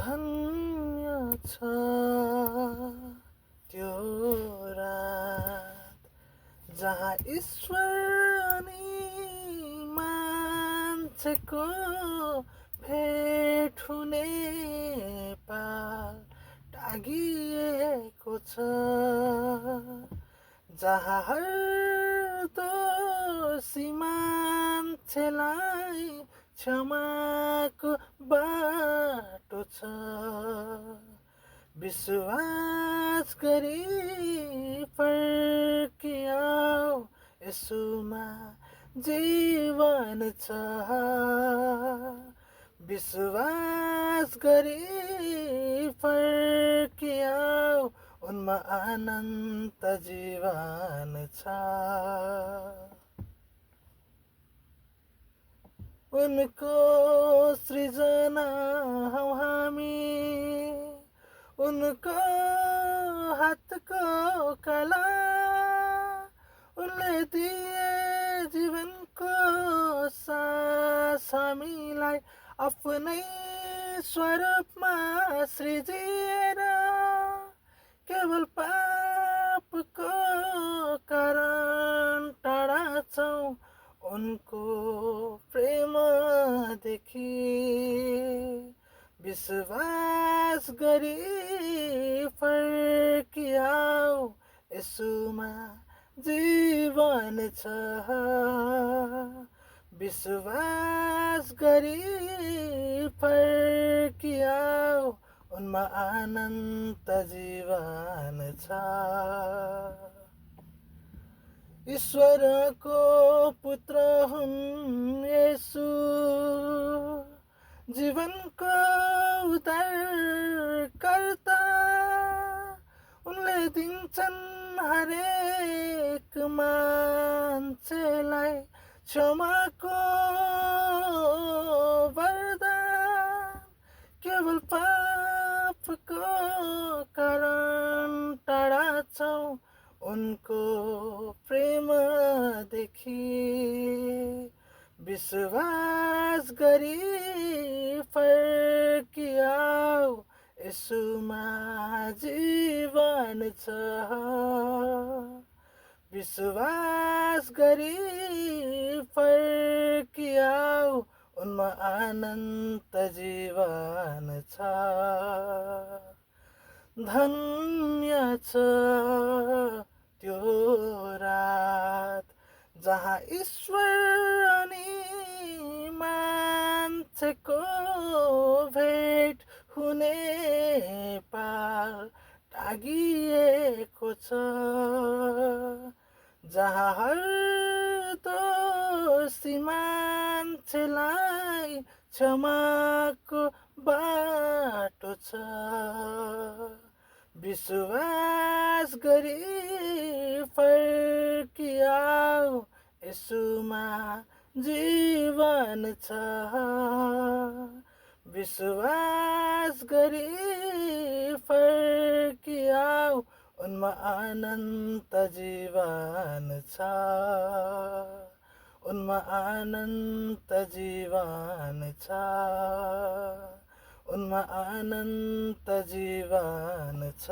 धन्य छ त्यो रात जहाँ ईश्वर अनि मान्छेको भेट हुने पाल टागिएको छ, जहाँ हर दोषी मान्छेलाई क्षमाको बाटो छ। विश्वास गरी फर्किआऊ, यसुमा जीवन छ। विश्वास गरी फर्किआऊ, उनमा अनन्त जीवन छ। उनको सृजना हौ हामी, उनको हातको कला, उनले दिए जीवनको सास हामीलाई आफ्नै स्वरूपमा सृजिएर। केवल पापको कारण टाढा छौँ उनको प्रेमदेखि। विश्वास गरी फर्किआऊ, यसुमा जीवन छ। विश्वास गरी फर्किआऊ, उनमा अनन्त जीवन छ। ईश्वरको पुत्र हुन् येशू, जीवनको उद्धारकर्ता। उनले दिन्छन् हरेक मान्छेलाई क्षमाको वरदान। केवल पापको कारण टाढा छौँ उनको प्रेमदेखि। विश्वास गरी फर्किआऊ, यसुमा जीवन छ। विश्वास गरी फर्किआऊ, उनमा अनन्त जीवन छ। धन्य छ त्यो रात जहाँ ईश्वर अनि मान्छेको भेट हुने पाल टागिएको छ, जहाँ हर दोषी मान्छेलाई क्षमाको बाटो छ। विश्वास गरी फर्किआऊ, यसुमा जीवन छ। विश्वास गरी फर्किआऊ, उनमा अनन्त जीवन छ। उनमा अनन्त जीवन छ। उनमा अनन्त जीवन छ।